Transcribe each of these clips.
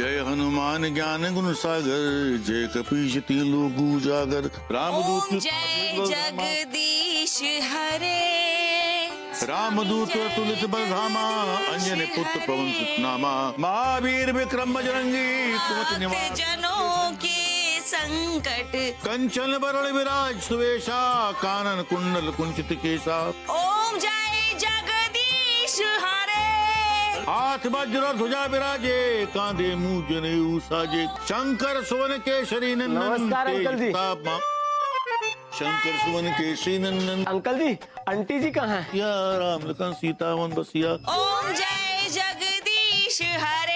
जय हनुमान ज्ञान गुण सागर, जय कपीश तीनों उजागर। रामदूत ओम जय जगदीश हरे, रामदूत तुलित बलधामा, अंजनी पुत्र पवन सुत नामा। महावीर विक्रम बजरंगी, कुमति निवार जनों के संकट। कंचन बरल विराज सुवेशा, कानन कुंडल कुंचित केसा। ओम जय जगदीश हरे, हाथ वज्र ध्वजा विराजे, कांधे मुंज जनेऊ साजे। शंकर सुवन केसरी नंदन, नमस्कार अंकल जी। शंकर सुवन केसरी नंदन। अंकल जी, आंटी जी कहाँ है? या राम लखन सीता वन बसिया। ओम जय जगदीश हरे।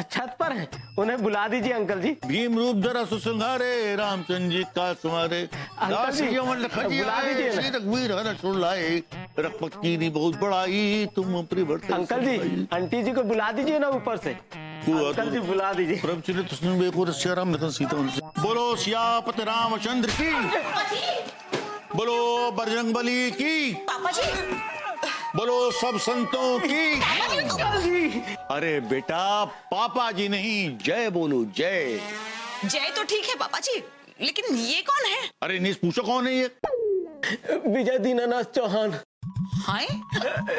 छत पर है, उन्हें बुला दीजिए अंकल जी। भीम रूप धरा सुसंहारे, रामचंद्र जी का सुमारे। अंकल जी, बुला दीजिए ना। श्री रघुवीर हर सुर लाए, रघुपत कीनी बहुत बड़ाई, तुम परिवर्तन। अंकल जी, आंटी जी को बुला दीजिए ना ऊपर से। अंकल जी बुला दीजिए। प्रभु चरित सुन बेको सिया राम लखन सीता वन। बोलो सियापति रामचंद्र की, बोलो बजरंगबली की, पापा जी, बोलो सब संतों की। अंकल जी, अरे बेटा पापा जी नहीं, जय बोलो जय। जय तो ठीक है पापा जी, लेकिन ये कौन है? अरे नहीं पूछो कौन है ये? विजय दीनानाथ चौहान। हाय,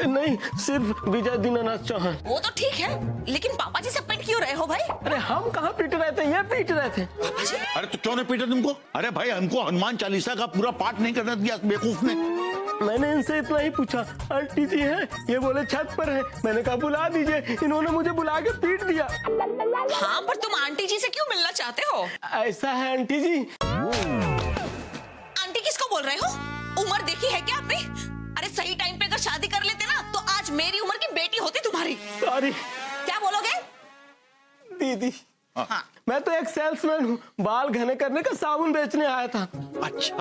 नहीं, सिर्फ विजय दीनानाथ चौहान। वो तो ठीक है, लेकिन पापा जी से पिट क्यों रहे हो भाई? अरे हम कहाँ पीट रहे थे, ये पीट रहे थे। पापा जी, अरे तो क्यों नहीं पीटा तुमको? अरे भाई हमको हनुमान चालीसा का पूरा पाठ नहीं करने दिया बेवकूफ ने। मैंने इनसे इतना ही पूछा, आंटी जी है? ये बोले छत पर है। मैंने कहा बुला दीजिए, इन्होंने मुझे बुला के पीट दिया। हाँ पर तुम आंटी जी से क्यों मिलना चाहते हो? ऐसा है आंटी जी। आंटी किसको बोल रहे हो? उम्र देखी है क्या आपने? अरे सही टाइम पे अगर शादी कर लेते ना तो आज मेरी उम्र की बेटी होती तुम्हारी। सॉरी क्या बोलोगे? दीदी। हाँ। मैं तो एक सेल्समैन हूँ, बाल घने करने का साबुन बेचने आया था। अच्छा,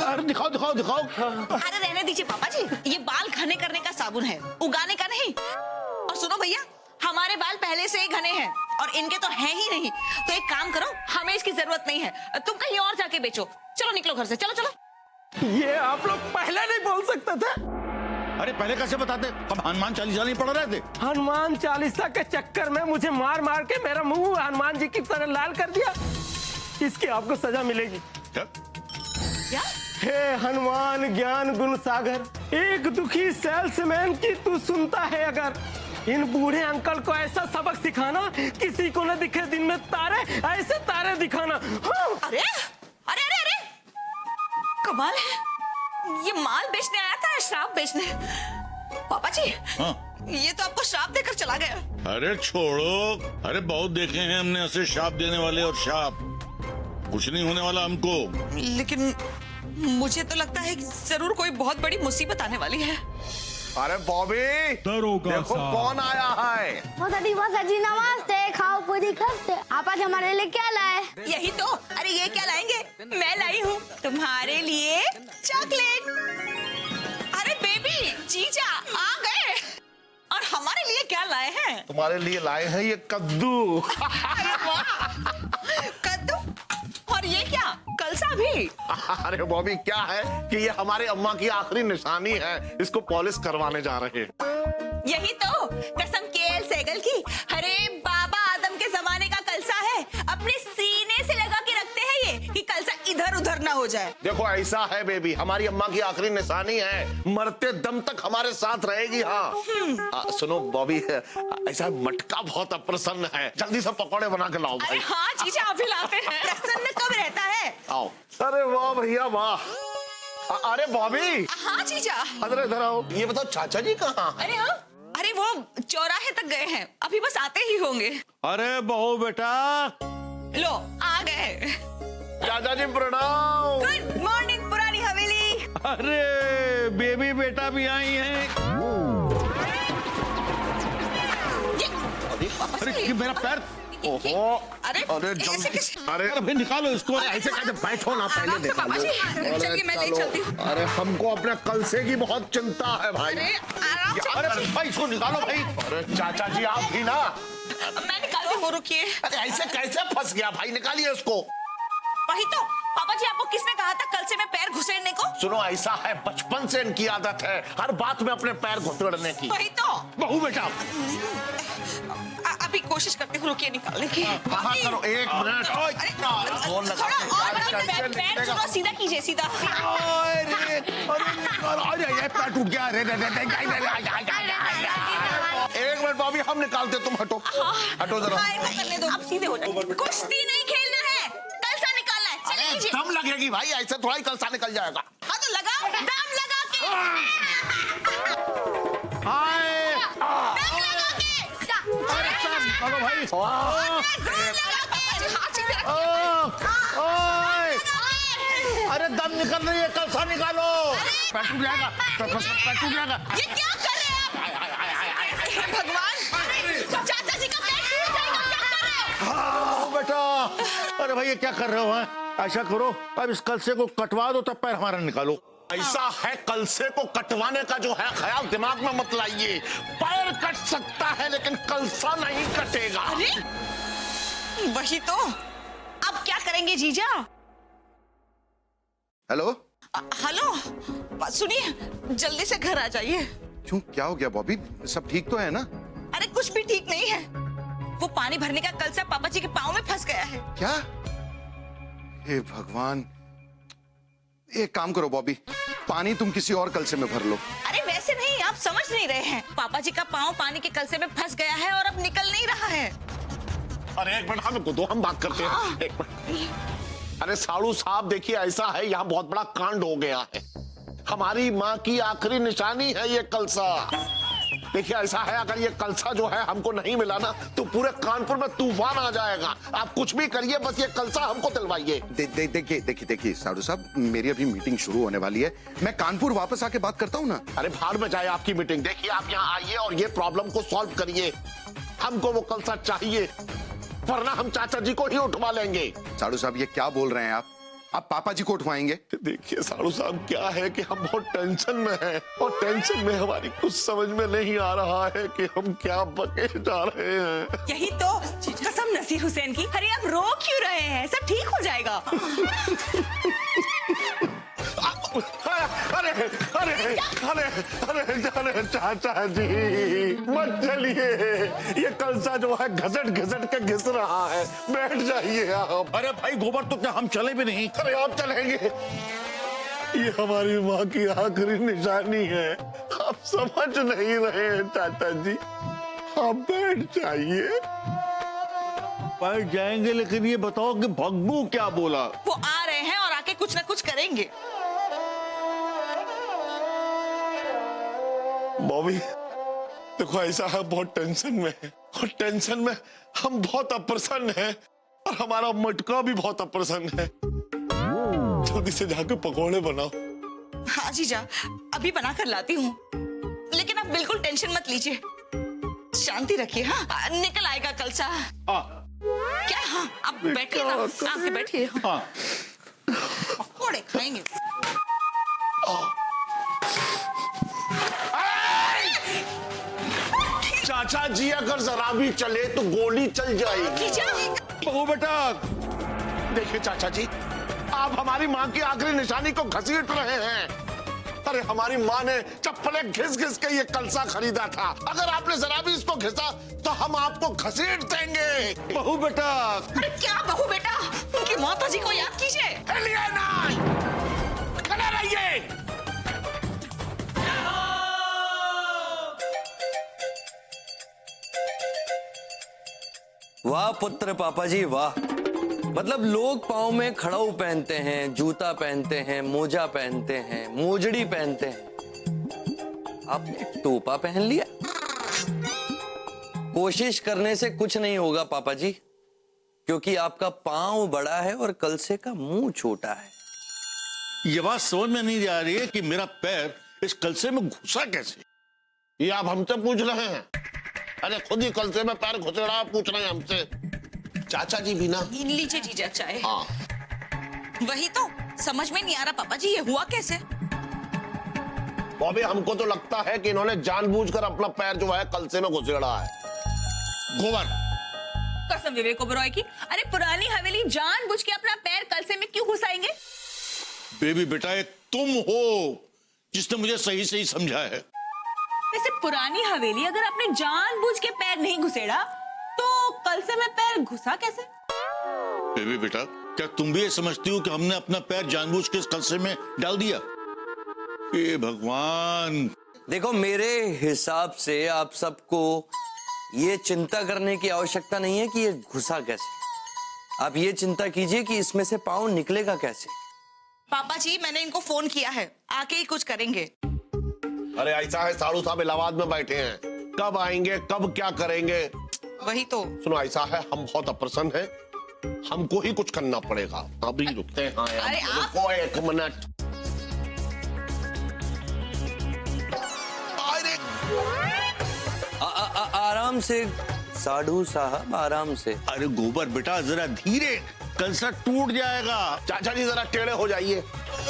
अरे दिखाओ दिखाओ दिखाओ। अरे रहने दीजिए पापा जी, ये बाल घने करने का साबुन है, उगाने का नहीं। और सुनो भैया, हमारे बाल पहले से ही घने हैं और इनके तो हैं ही नहीं। तो एक काम करो, हमें इसकी जरूरत नहीं है, तुम कहीं और जाके बेचो। चलो निकलो घर से, चलो चलो। ये आप लोग पहले नहीं बोल सकते थे? अरे पहले कैसे बताते? अब हनुमान चालीसा नहीं पढ़ रहे थे? हनुमान चालीसा के चक्कर में मुझे मार मार के मेरा मुंह हनुमान जी की तरह लाल कर दिया। इसकी आपको सजा मिलेगी। क्या? हे हनुमान ज्ञान गुण सागर, एक दुखी सेल्समैन की तू सुनता है अगर। इन बूढ़े अंकल को ऐसा सबक सिखाना, किसी को न दिखे दिन में तारे, ऐसे तारे दिखाना। हाँ। अरे अरे अरे अरे, कमाल है, ये माल बेचने आया था या श्राप बेचने? पापा जी, हाँ। ये तो आपको श्राप देकर चला गया। अरे छोड़ो, अरे बहुत देखे हैं हमने ऐसे शाप देने वाले, और शाप कुछ नहीं होने वाला हमको। लेकिन मुझे तो लगता है कि जरूर कोई बहुत बड़ी मुसीबत आने वाली है। अरे बॉबी, देखो कौन आया है। मौसा जी नमस्ते, खाओ पूरी करते। आप आज हमारे लिए क्या लाए? यही तो। अरे ये क्या लाएंगे? मैं लाई हूँ तुम्हारे लिए चॉकलेट। अरे बेबी, जीजा आ गए। और हमारे लिए क्या लाए हैं? तुम्हारे लिए लाए हैं ये कद्दू। अरे वाह, कद्दू। और ये क्या, कलसा भी? अरे बॉबी, क्या है कि ये हमारे अम्मा की आखिरी निशानी है, इसको पॉलिश करवाने जा रहे हैं। यही तो, कसम केएल सहगल की। अरे बाबा आदम के जमाने का कलसा है, अपने सीने से लगा के रखते हैं ये कि कलसा इधर उधर ना हो जाए। देखो ऐसा है बेबी, हमारी अम्मा की आखिरी निशानी है, मरते दम तक हमारे साथ रहेगी। हाँ सुनो बॉबी, ऐसा मटका बहुत अप्रसन्न है, जल्दी से पकौड़े बना के लाओ भाई। अरे हाँ जीजा, अभी लाते हैं। प्रसन्न कब रहता है? आओ। अरे वाह भैया वाह। अरे बॉबी। हाँ जीजा। अरे इधर आओ। ये बताओ चाचा जी कहाँ हैं? अरे हाँ, अरे वो चौराहे तक गए हैं, अभी बस आते ही होंगे। अरे बहू बेटा, लो आ गए। चाचा जी प्रणाम। गुड मॉर्निंग पुरानी हवेली। अरे बेबी बेटा भी आई हैं। पापा अरे जी, ये मेरा पैर। ओहो, अरे ऐसे कैसे? अरे अरे निकालो इसको। ऐसे कैसे? बैठो ना पहले आराम से पापा जी, चलिए मैं ले चलती हूँ। अरे हमको अपने कलसे की बहुत चिंता है भाई। अरे आराम से। अरे भाई इसको निकालो भाई। अरे चाचा जी आप भी ना। मैं निकालती हूँ, रुकिए। अरे ऐसे कैसे फंस गया भाई, निकालिए इसको। वही तो, पापा पापा जी आपको किसने कहा था कल से मैं पैर घुसेड़ने को? सुनो, ऐसा है बचपन से इनकी आदत है हर बात में अपने पैर घुसेड़ने की। वही तो। बहू बेटा, अभी कोशिश करती हूँ रुकिए निकालने की। हाँ करो, 1 मिनट। अरे फोन लगा थोड़ा के और क्या पैर टेंशन चलो सीधा कीजिए सीधा। अरे अरे पैर टूट गया। अरे 1 मिनट बॉबी, हम निकालते, तुम हटो। हटो जरा। करने दो, अब सीधे हो जाओ। कुश्ती नहीं खेलना है, कलसा निकालना है। चलिए कीजिए। दम लगेगी भाई, ऐसे थोड़ा ही कलसा निकल जाएगा। हाँ तो लगाओ, दम लगा के। दम लगा के। चलो भाई, जोर लगा के। हाथ सीधे रखिए। अरे दम निकल रही है, कलसा निकालो। पैर टूट जाएगा, पैर टूट जाएगा। ये क्या कर रहे हैं आप? हे भगवान, चाचा जी का पैर टूट जाएगा, क्या कर रहे हो? हाँ बेटा, अरे भाई ये क्या कर रहे हो? ऐसा करो, अब इस कलसे को कटवा दो, तब पैर हमारा निकालो। ऐसा है, कलसे को कटवाने का जो है ख्याल दिमाग में मत लाइए। पैर कट सकता है लेकिन कलसा नहीं कटेगा। अरे वही तो। अब क्या करेंगे जीजा? हेलो, हेलो, सुनिए, जल्दी से घर आ जाइए। क्यों, क्या हो गया बॉबी? सब ठीक तो है ना? अरे कुछ भी ठीक नहीं है। वो पानी भरने का कलसा पापा जी के पाँव में फंस गया है। क्या? हे भगवान, एक काम करो बॉबी, पानी तुम किसी और कलसे में भर लो। अरे वैसे नहीं, आप समझ नहीं रहे हैं। पापा जी का पाँव पानी के कलसे में फंस गया है और अब निकल नहीं रहा है। अरे 1 मिनट, हमको दो, हम बात करते हैं। 1 मिनट। अरे साड़ू साहब देखिए, ऐसा है यहाँ बहुत बड़ा कांड हो गया है। हमारी माँ की आखिरी निशानी है ये कलसा। देखिए ऐसा है, अगर ये कलसा जो है हमको नहीं मिला ना तो पूरे कानपुर में तूफान आ जाएगा। आप कुछ भी करिए, बस ये कलसा हमको दिलवाइए। देखिए साधु साहब, मेरी अभी मीटिंग शुरू होने वाली है, मैं कानपुर वापस आके बात करता हूँ ना। अरे भाड़ में जाए आपकी मीटिंग। देखिए आप यहाँ आइए और ये प्रॉब्लम को सॉल्व करिए। हमको वो कलसा चाहिए, वरना हम चाचा जी को ही उठवा लेंगे। साधु साहब ये क्या बोल रहे हैं आप पापा जी को उठवाएंगे? देखिए साड़ू साहब, क्या है कि हम बहुत टेंशन में हैं और टेंशन में हमारी कुछ समझ में नहीं आ रहा है कि हम क्या बके जा रहे हैं। यही तो कसम नसीर हुसैन की। अरे आप रो क्यों रहे हैं? सब ठीक हो जाएगा। अरे अरे अरे अरे अरे चाचा जी मत चलिए, ये कलसा जो है घसट घसट के घिस रहा है। बैठ जाइए आप। अरे भाई गोबर, तो क्या हम चले भी नहीं? अरे आप चलेंगे? ये हमारी माँ की आखिरी निशानी है, आप समझ नहीं रहे हैं चाचा जी। आप बैठ जाइए। बैठ जाएंगे, लेकिन ये बताओ कि भग्गू क्या बोला? वो आ रहे हैं और आके कुछ ना कुछ करेंगे। बॉबी देखो, ऐसा है, बहुत टेंशन में है और टेंशन में हम बहुत अप्रसन्न हैं और हमारा मटका भी बहुत अप्रसन्न है। जल्दी से जाके पकौड़े बनाओ। हाँ जीजा, अभी बना कर लाती हूँ, लेकिन आप बिल्कुल टेंशन मत लीजिए, शांति रखिए। हाँ निकल आएगा कलसा। क्या? हाँ आप बैठिए ना, आप बैठिए। हाँ पकौड़े खाएंगे। चाचा जी अगर जरा भी चले तो गोली चल जाएगी। बहू बेटा, देखिए चाचा जी, आप हमारी माँ की आखिरी निशानी को घसीट रहे हैं। अरे हमारी माँ ने चप्पलें घिस घिस के ये कलसा खरीदा था, अगर आपने जरा भी इसको घिसा तो हम आपको घसीट देंगे। बहू बेटा। अरे क्या बहू बेटा, उनकी माता जी को याद कीजिए। चलिए ना, खड़े रहिए। वाह पुत्र पापा जी वाह। मतलब लोग पाँव में खड़ाऊ पहनते हैं, जूता पहनते हैं, मोजा पहनते हैं, मोजड़ी पहनते हैं, आपने टोपा पहन लिया। कोशिश करने से कुछ नहीं होगा पापा जी, क्योंकि आपका पाँव बड़ा है और कलसे का मुंह छोटा है। ये बात समझ में नहीं आ रही है कि मेरा पैर इस कलसे में घुसा कैसे? ये आप हमसे पूछ रहे हैं? अरे खुद ही कलसे में पैर घुसेड़ा पूछ रहे हैं हमसे। चाचा जी भी ना। लीजिए जीजा चाय। हाँ वही तो समझ में नहीं आ रहा पापा जी, ये हुआ कैसे? बॉबी हमको तो लगता है कि इन्होंने जानबूझकर अपना पैर जो है कलसे में घुसेड़ा है। गोबर, कसम विवेक ओबेरॉय की। अरे पुरानी हवेली जानबूझ के अपना पैर कलसे में क्यों घुसाएंगे? बेबी बेटा, एक तुम हो जिसने मुझे सही सही समझा है। वैसे पुरानी हवेली अगर आपने जानबूझ के पैर नहीं घुसेड़ा तो कलसे में पैर घुसा कैसे? बेबी बेटा, क्या तुम भी ये समझती हो कि हमने अपना पैर जानबूझ के इस कलसे में डाल दिया? हे भगवान। देखो, मेरे हिसाब से आप सबको ये चिंता करने की आवश्यकता नहीं है कि ये घुसा कैसे। आप ये चिंता कीजिए कि इसमें से पाँव निकलेगा कैसे। पापा जी, मैंने इनको फोन किया है, आके ही कुछ करेंगे। अरे ऐसा है, साड़ू साहब इलाहाबाद में बैठे हैं, कब आएंगे, कब क्या करेंगे? वही तो। सुनो, ऐसा है, हम बहुत अप्रसन्न हैं, हमको ही कुछ करना पड़ेगा। अभी रुकते हैं। हाँ यार, अरे आप- रुको एक मिनट। आराम से साधु साहब, आराम से। अरे गोबर बेटा, जरा धीरे, कलसा टूट जाएगा। चाचा जी जरा टेढ़े हो जाइए।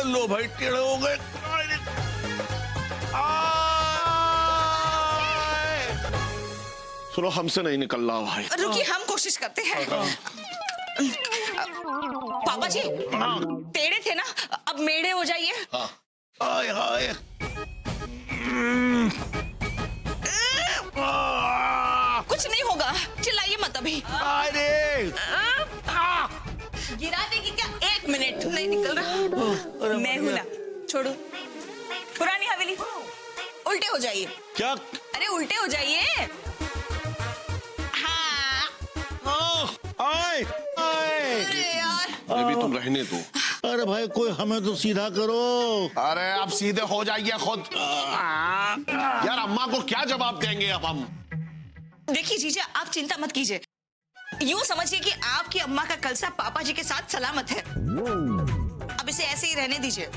लो भाई, टेढ़े हो गए। सुनो, हमसे नहीं निकल रहा भाई। रुकिए, हम कोशिश करते हैं। पापा जी, टेढ़े थे ना, अब मेढ़े हो जाइए। हाय हाय। कुछ नहीं होगा, चिल्लाइए मत अभी। अरे गिरा देगी क्या? 1 मिनट, नहीं निकल रहा। मैं हूं ना, छोड़ो। पुरानी हवेली, उल्टे हो जाइए। क्या? अरे उल्टे हो जाइए। हाँ। आए आए। अरे यार, ये भी तुम रहने दो। अरे भाई, कोई हमें तो सीधा करो। अरे आप सीधे हो जाइए खुद। यार, अम्मा को क्या जवाब देंगे अब हम? देखिए जीजा, आप चिंता मत कीजिए। यूं समझिए कि आपकी अम्मा का कलसा पापा जी के साथ सलामत है। अब इसे ऐसे ही रहने दीजिए।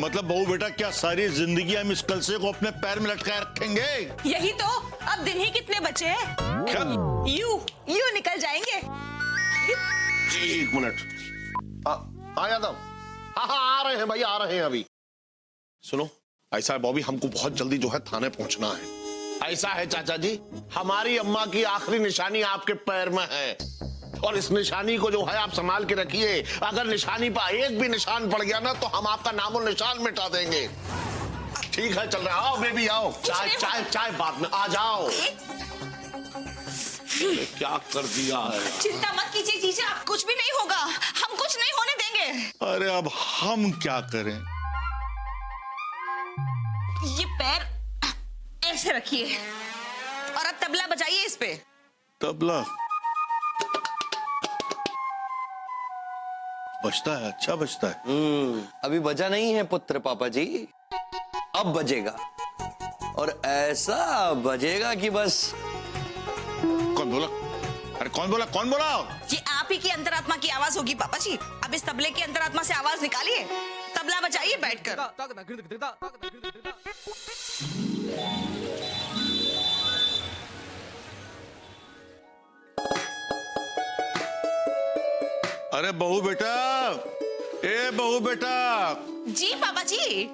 मतलब बहू बेटा, क्या सारी जिंदगी हम इस कलसे को अपने पैर में लटकाए रखेंगे? यही तो, अब दिन ही कितने बचे हैं? क्या? यू निकल जाएंगे। एक मिनट। हाँ यादव, हाँ आ रहे हैं भाई, आ रहे हैं अभी। सुनो, ऐसा है बॉबी, हमको बहुत जल्दी जो है थाने पहुंचना है। ऐसा है चाचा जी, हमारी अम्मा की आखिरी निशानी आपके पैर में है, और इस निशानी को जो है आप संभाल के रखिए। अगर निशानी पर एक भी निशान पड़ गया ना, तो हम आपका नामो निशान मिटा देंगे। ठीक है, चल रहा। आओ बेबी, आओ। चाय चाय चाय बाद में आ जाओ। क्या कर दिया है? चिंता मत कीजिए जीजा, कुछ भी नहीं होगा, हम कुछ नहीं होने देंगे। अरे अब हम क्या करें? ये पैर ऐसे रखिए और अब तबला बजाइए इस पे। तबला बजता है, अच्छा बजता है। अभी बजा नहीं है पुत्र पापा जी, अब बजेगा, और ऐसा बजेगा कि बस। कौन बोला? अरे कौन बोला, कौन बोला? ये आप ही की अंतरात्मा की आवाज होगी पापा जी। अब इस तबले की अंतरात्मा से आवाज निकालिए, तबला बजाइए बैठकर। अरे बहू बेटा, ए बहू बेटा। जी पापा जी।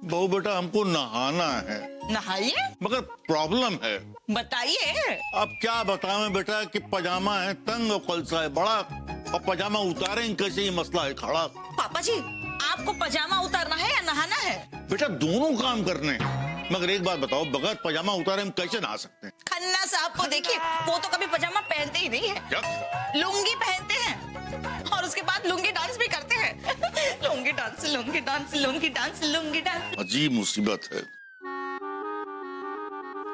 बहू बेटा, हमको नहाना है। नहाइए, मगर प्रॉब्लम है। बताइए। अब क्या बताएं बेटा कि पजामा है तंग और कलसा है बड़ा, और पजामा उतारें कैसे, ये मसला है खड़ा। पापा जी, आपको पजामा उतारना है या नहाना है? बेटा, दोनों काम करने हैं। मगर एक बात बताओ, बगैर पजामा उतारे हम कैसे नहा सकते हैं? खन्ना साहब को देखिए, वो तो कभी पजामा पहनते ही नहीं है। क्या? लुंगी पहनते हैं और उसके बाद लुंगी डांस भी करते हैं। Lungi dance, lungi dance, lungi dance, lungi dance. अजीब मुसीबत है।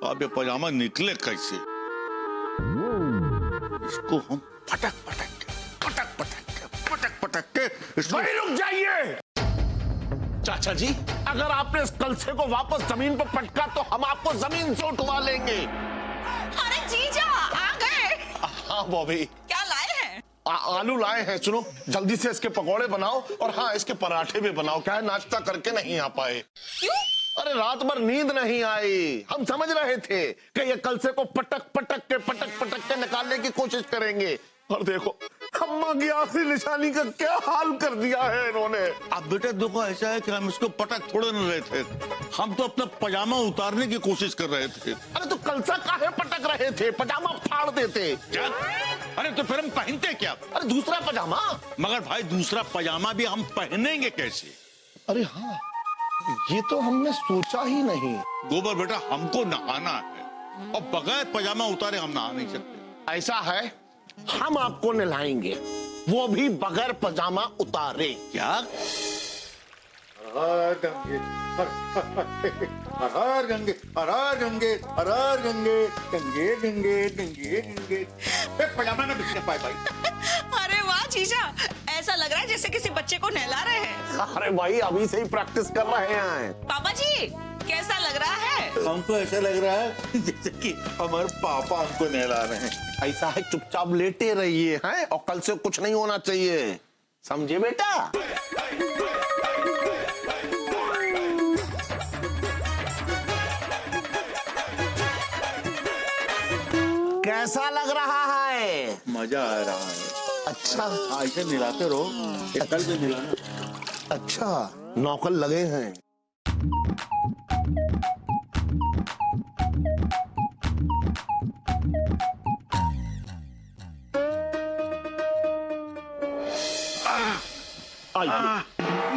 अब ये पजामा निकले कैसे? इसको हम पटक पटक के, पटक पटक के, पटक पटक के इसको। रुक जाइए चाचा जी, अगर आपने इस कलसे को वापस जमीन पर पटका तो हम आपको जमीन से उठवा लेंगे। अरे जीजा आ गए। हाँ बॉबी, क्या लाए हैं? आलू लाए हैं। सुनो, जल्दी से इसके पकौड़े बनाओ, और हाँ, इसके पराठे भी बनाओ। क्या है, नाश्ता करके नहीं आ पाए। क्यों? अरे रात भर नींद नहीं आई। हम समझ रहे थे कि ये कलसे को पटक पटक के निकालने की कोशिश करेंगे, और देखो अम्मा की आखिरी निशानी का क्या हाल कर दिया है इन्होंने। अब बेटा देखो ऐसा है कि हम इसको पटक थोड़े न रहे थे, हम तो अपना पजामा उतारने की कोशिश कर रहे थे। अरे तो कलसा काहे पटक रहे थे, पजामा फाड़ देते। क्या? अरे तो फिर हम पहनते क्या? अरे दूसरा पजामा। मगर भाई दूसरा पजामा भी हम पहनेंगे कैसे? अरे हाँ, ये तो हमने सोचा ही नहीं। गोबर बेटा हमको नहाना है और बगैर पजामा उतारे हम नहा नहीं सकते। ऐसा है, हम आपको नहलाएंगे, वो भी बगैर पजामा उतारे। क्या? हर गंगे हर गंगे हर गंगे हर गंगे गंगे गंगे गंगे गंगे। पजामा ना बिखरे पाए भाई। अरे वाह जीजा, ऐसा लग रहा है जैसे किसी बच्चे को नहला रहे हैं। अरे भाई अभी से ही प्रैक्टिस कर रहे हैं। पापा जी कैसा लग रहा है? हमको ऐसा लग रहा है जैसे कि हमारे पापा हमको नहला रहे हैं। ऐसा है, चुपचाप लेटे रहिए हैं और कल से कुछ नहीं होना चाहिए, समझे बेटा? कैसा लग रहा है? मजा आ रहा है। अच्छा ऐसे नहलाते रहो, कल से नहलाना। अच्छा, नौकर लगे हैं।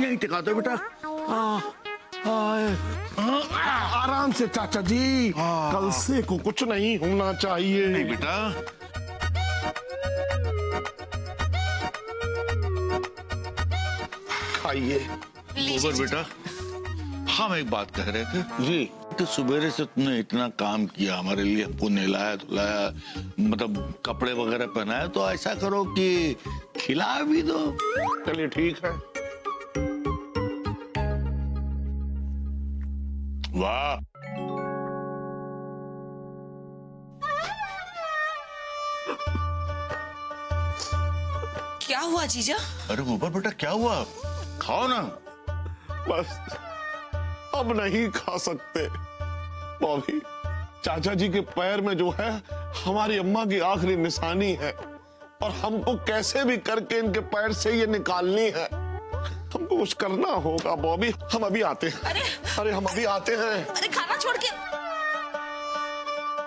यही टिका दो बेटा। आराम से चाचा जी, कल से को कुछ नहीं होना चाहिए। नहीं बेटा, खाइए। गोबर बेटा हम एक बात कह रहे थे जी। तो सुबेरे से तुमने इतना काम किया हमारे लिए, हमको नहलाया धुलाया, मतलब कपड़े वगैरह पहनाया, तो ऐसा करो कि खिला भी दो। चलिए ठीक है। वाह, क्या हुआ जीजा? अरे गोबर बेटा क्या हुआ? खाओ ना। बस अब नहीं खा सकते बॉबी। चाचा जी के पैर में जो है हमारी अम्मा की आखिरी निशानी है और हमको कैसे भी करके इनके पैर से ये निकालनी है। हमको कुछ करना होगा बॉबी। हम अभी आते हैं। अरे हम अभी आते हैं। अरे खाना छोड़ के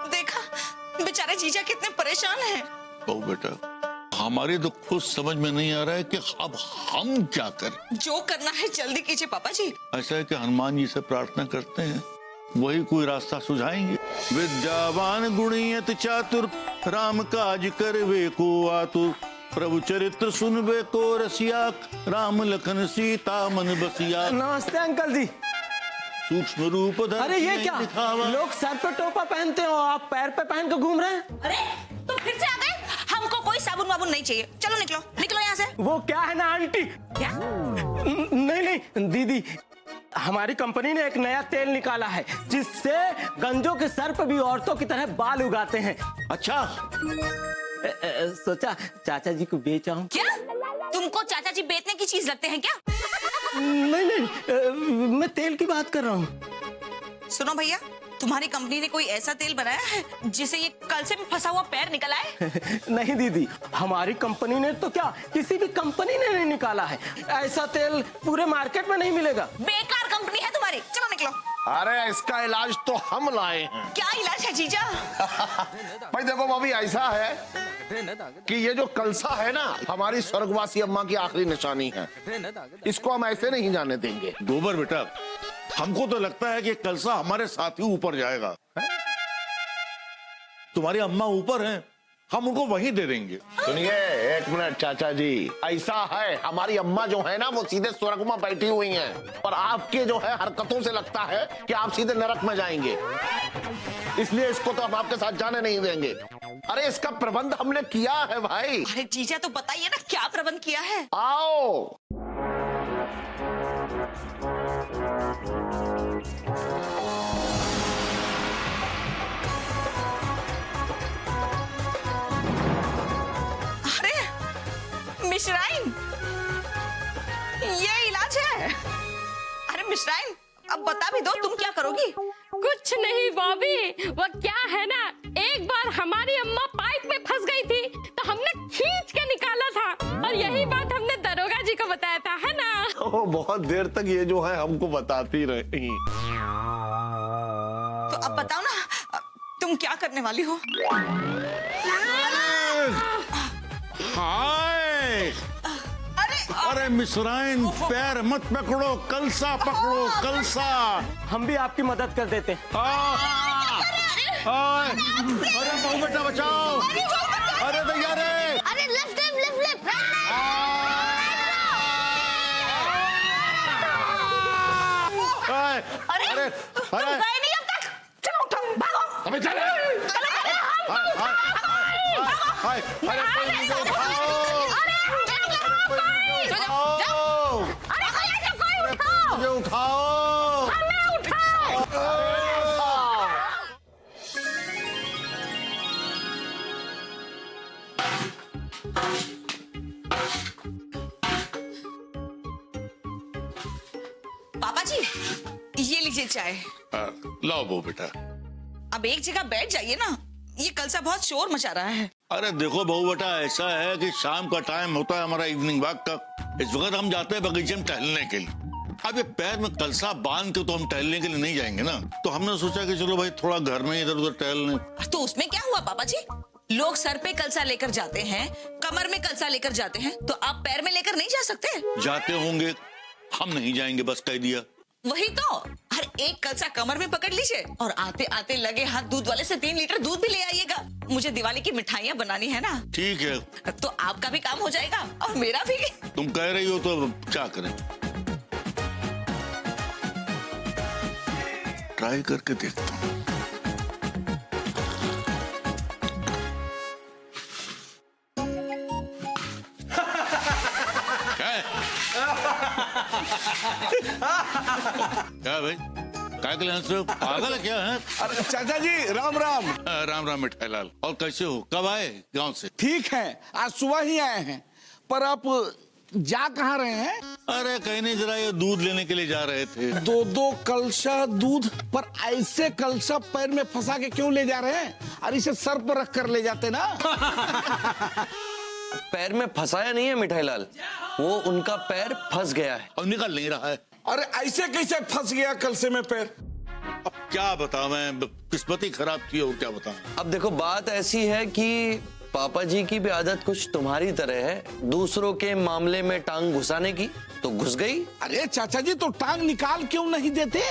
देखा, बेचारे जीजा कितने परेशान हैं। ओ बेटा हमारी तो खुद समझ में नहीं आ रहा है कि अब हम क्या करें। जो करना है जल्दी कीजिए पापा जी। ऐसा है कि हनुमान जी से प्रार्थना करते हैं, वही कोई रास्ता सुझाएंगे। विद्यावान गुणियत चातुर, राम काज करवे को आतुर, प्रभु चरित्र सुनबे को रसिया, राम लखन सीता मन बसिया। नमस्ते अंकल जी। सूक्ष्म रूप धर अरे ये क्या, दिखावा। लोग सर पे टोपा पहनते हो, आप पैर पे पहन के घूम रहे हैं। अरे तुम फिर से आ गए? हमको कोई साबुन वाबुन नहीं चाहिए, चलो निकलो निकलो यहाँ से। वो क्या है ना आंटी। क्या? नहीं दीदी, हमारी कंपनी ने एक नया तेल निकाला है जिससे गंजों के सर पे भी औरतों की तरह बाल उगाते हैं। अच्छा सोचा चाचा जी को बेचाऊं। क्या तुमको चाचा जी बेचने की चीज लगते हैं क्या? नहीं, मैं तेल की बात कर रहा हूँ। सुनो भैया, तुम्हारी कंपनी ने कोई ऐसा तेल बनाया है जिसे ये कल से भी फंसा हुआ पैर निकल आए? नहीं दीदी, हमारी कंपनी ने तो क्या, किसी भी कंपनी ने नहीं निकाला है। ऐसा तेल पूरे मार्केट में नहीं मिलेगा। बेकार कंपनी है तुम्हारी, चलो निकलो। अरे इसका इलाज तो हम लाए हैं। क्या इलाज है जीजा? भाई देखो बॉबी, ऐसा है कि ये जो कलसा है ना, हमारी स्वर्गवासी अम्मा की आखिरी निशानी है। इसको हम ऐसे नहीं जाने देंगे। गोबर बेटा हमको तो लगता है कि कलसा हमारे साथ ही ऊपर जाएगा। तुम्हारी अम्मा ऊपर हैं, हम उनको वहीं दे देंगे। सुनिए एक मिनट चाचा जी, ऐसा है हमारी अम्मा जो है ना वो सीधे स्वर्ग में बैठी हुई हैं और आपके जो है हरकतों से लगता है कि आप सीधे नरक में जाएंगे, इसलिए इसको तो हम आपके साथ जाने नहीं देंगे। अरे इसका प्रबंध हमने किया है भाई। अरे जीजा तो बताइए ना क्या प्रबंध किया है? आओ। मिश्राइन, ये इलाज है? अरे मिश्राइन अब बता भी दो, तुम क्या करोगी? कुछ नहीं बॉबी, वो क्या है ना, एक बार हमारी अम्मा पाइप में फंस गई थी तो हमने खींच के निकाला था। बहुत देर तक ये जो है हमको बताती रही। तो अब बताओ ना, तुम क्या करने वाली हो? हाय, अरे मिसराइन, पैर मत पकड़ो, कलसा पकड़ो, कलसा। हम भी आपकी मदद कर देते हैं। अरे बहू बेटा बचाओ, अरे भैया रे, अरे लेफ्ट लेफ्ट लेफ्ट लेफ्ट। अरे तुम गए नहीं अब तक? चलो उठो, भागो। अबे चल, मुझे उठाओ। पापा जी, ये लीजिए चाय। लाओ बहू बेटा। अब एक जगह बैठ जाइए ना, ये कलसा बहुत शोर मचा रहा है। अरे देखो बहू बेटा, ऐसा है कि शाम का टाइम होता है हमारा इवनिंग वॉक का। इस वक्त हम जाते हैं बगीचे में टहलने के लिए। अब ये पैर में कलसा बांध के तो हम टहलने के लिए नहीं जाएंगे ना, तो हमने सोचा कि चलो भाई थोड़ा घर में इधर उधर टहल लें। तो उसमें क्या हुआ पापा जी? लोग सर पे कलसा लेकर जाते हैं, कमर में कलसा लेकर जाते हैं, तो आप पैर में लेकर नहीं जा सकते? जाते होंगे, हम नहीं जाएंगे, बस कह दिया। वही तो, हर एक कलसा कमर में पकड़ लीजिए और आते आते लगे हाथ दूध वाले से 3 लीटर दूध भी ले आइएगा। मुझे दिवाली की मिठाइयाँ बनानी है ना। ठीक है, तो आपका भी काम हो जाएगा और मेरा भी। तुम कह रही हो तो क्या करें, ट्राई करके देखता हूँ। क्या भाई, क्या के लिए हंस रहे हो? पागल है क्या है? अरे चाचा जी राम राम। राम राम मिठाई लाल, और कैसे हो? कब आए गांव से? ठीक है, आज सुबह ही आए हैं, पर आप जा कहाँ रहे हैं? अरे कहीं नहीं, जरा ये दूध लेने के लिए जा रहे थे। 2-2 कलशा दूध, पर ऐसे कलशा पैर में फंसा के क्यों ले जा रहे हैं? अरे इसे सर पर रख कर ले जाते ना। पैर में फंसाया नहीं है मिठाई लाल, वो उनका पैर फंस गया है और निकल नहीं रहा है। अरे ऐसे कैसे फंस गया कलसे में पैर? अब क्या बताऊं मैं, किस्मत ही खराब थी और क्या बताऊं। अब देखो बात ऐसी है कि पापा जी की भी आदत कुछ तुम्हारी तरह है, दूसरों के मामले में टांग घुसाने की, तो घुस गई। अरे चाचा जी तो टांग निकाल क्यों नहीं देते?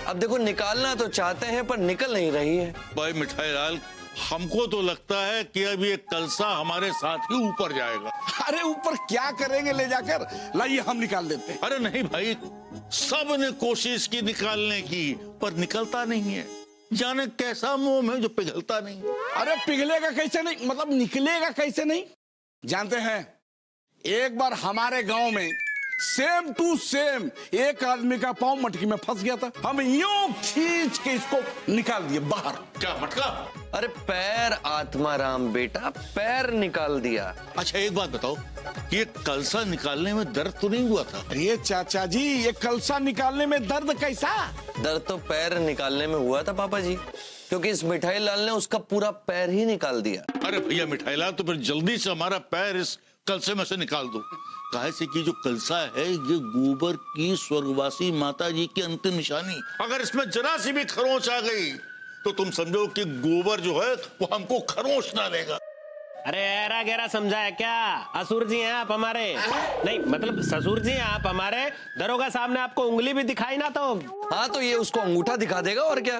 अब देखो निकालना तो चाहते हैं पर निकल नहीं रही है। भाई मिठाई लाल, हमको तो लगता है कि अब ये कलसा हमारे साथ ही ऊपर जाएगा। अरे ऊपर क्या करेंगे ले जाकर? लाइए हम निकाल देते हैं। अरे नहीं भाई, सब ने कोशिश की निकालने की, पर निकलता नहीं है। जाने कैसा मोम है जो पिघलता नहीं। अरे पिघलेगा कैसे नहीं, मतलब निकलेगा कैसे नहीं? जानते हैं, एक बार हमारे गांव में सेम टू सेम एक आदमी का पांव मटकी में फंस गया था। हम यूं खींच के इसको निकाल दिए बाहर। क्या मटका? अरे पैर आत्माराम बेटा, पैर निकाल दिया। अच्छा एक बात बताओ, ये कलसा निकालने में दर्द तो नहीं हुआ था? अरे चाचा जी, ये कलसा निकालने में दर्द कैसा? दर्द तो पैर निकालने में हुआ था पापा जी, क्योंकि इस मिठाई लाल ने उसका पूरा पैर ही निकाल दिया। अरे भैया मिठाई लाल, तो फिर जल्दी से हमारा पैर इस कलसे में से निकाल दो। काहे से कि जो कलसा है ये गोबर की स्वर्गवासी माता जी की अंतिम निशानी। अगर इसमें जरा सी भी खरोंच आ गई तो तुम समझो कि गोबर जो है वो हमको खरोंच ना देगा। अरे ऐरा गहरा समझा है क्या? असुर जी हैं आप हमारे, नहीं मतलब ससुर जी हैं आप हमारे। दरोगा साहब ने आपको उंगली भी दिखाई ना तो। हाँ तो ये उसको अंगूठा दिखा देगा और क्या।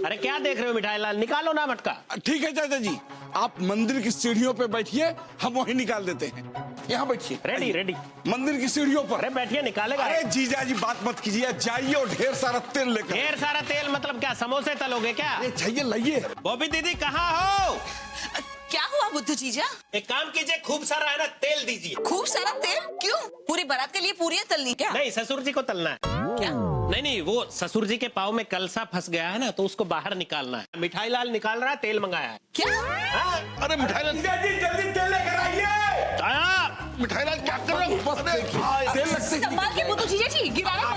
अरे क्या देख रहे हो मिठाई लाल, निकालो ना मटका। ठीक है चाचा जी, आप मंदिर की सीढ़ियों पे बैठिए, हम वहीं निकाल देते हैं। यहाँ बैठिए। Ready ready. मंदिर की सीढ़ियों पर। अरे बैठिए, निकालेगा। अरे जीजा जी बात मत कीजिए, जाइए और ढेर सारा तेल लेकर। ढेर सारा तेल मतलब क्या, समोसे तलोगे क्या? अरे जाइए लाइए। बॉबी दीदी कहाँ हो? क्या हुआ बुद्धू जीजा? एक काम कीजिए, खूब सारा है ना तेल दीजिए। खूब सारा तेल क्यों? पूरी बारात के लिए पूरियां तलनी क्या? नहीं, ससुर जी को तलना है। क्या? नहीं, वो ससुर जी के पाँव में कलसा फंस गया है ना, तो उसको बाहर निकालना है। मिठाई लाल निकाल रहा है, तेल मंगाया है। क्या? अरे मिठाई लाल, जीजा जी जल्दी तेल लेकर आइए। मिठाई लाल क्या कर रहे हो? तेल लगते ही। संभाल के बुद्धू जीजा जी, गिराना।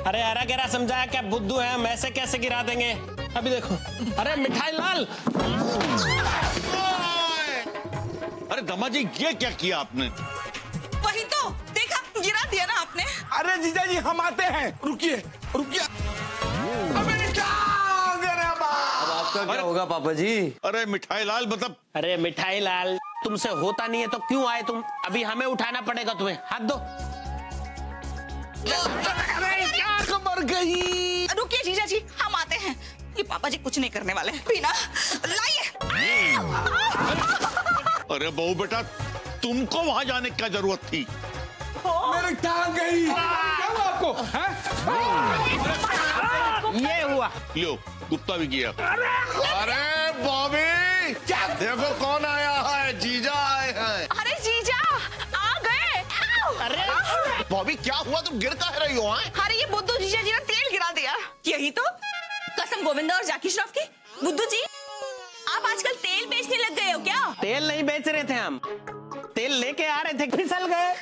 अरे अरा गहरा समझाया क्या, बुद्धू है हम, ऐसे कैसे गिरा देंगे? अभी देखो। अरे मिठाई लाल, अरे दमा जी ये क्या किया आपने? वही तो देखा, गिरा दिया ना आपने। अरे जीजा जी हम आते हैं, रुकिए रुकिए। अबे टांग, अरे बाप। अब आपका क्या होगा पापा जी? अरे मिठाई लाल मतलब अरे मिठाई लाल, तुमसे होता नहीं है तो क्यों आए तुम? अभी हमें उठाना पड़ेगा तुम्हें, हाथ दो। अरे क्या खबर गई? रुकिए जीजा जी, हम आते हैं। ये पापा जी कुछ नहीं करने वाले। बीना लाइए। अरे बहू बेटा, तुमको वहां जाने की क्या जरूरत थी? मेरी टांग गई। क्या हुआ आपको? हैं? ये हुआ। लो, गुप्ता भी किया। अरे बॉबी, क्या देखो कौन आया है? जीजा आए हैं। अरे जीजा आ गए। अरे बॉबी क्या हुआ, तुम गिर कह रही हो? अरे ये बुद्धू जीजा जी ने तेल गिरा दिया। यही तो कसम गोविंदा और जाकी श्रॉफ की। बुद्धू जी, आप आजकल तेल बेचने लग गए हो क्या? तेल नहीं बेच रहे थे हम, तेल लेके आ रहे थे, फिसल गए।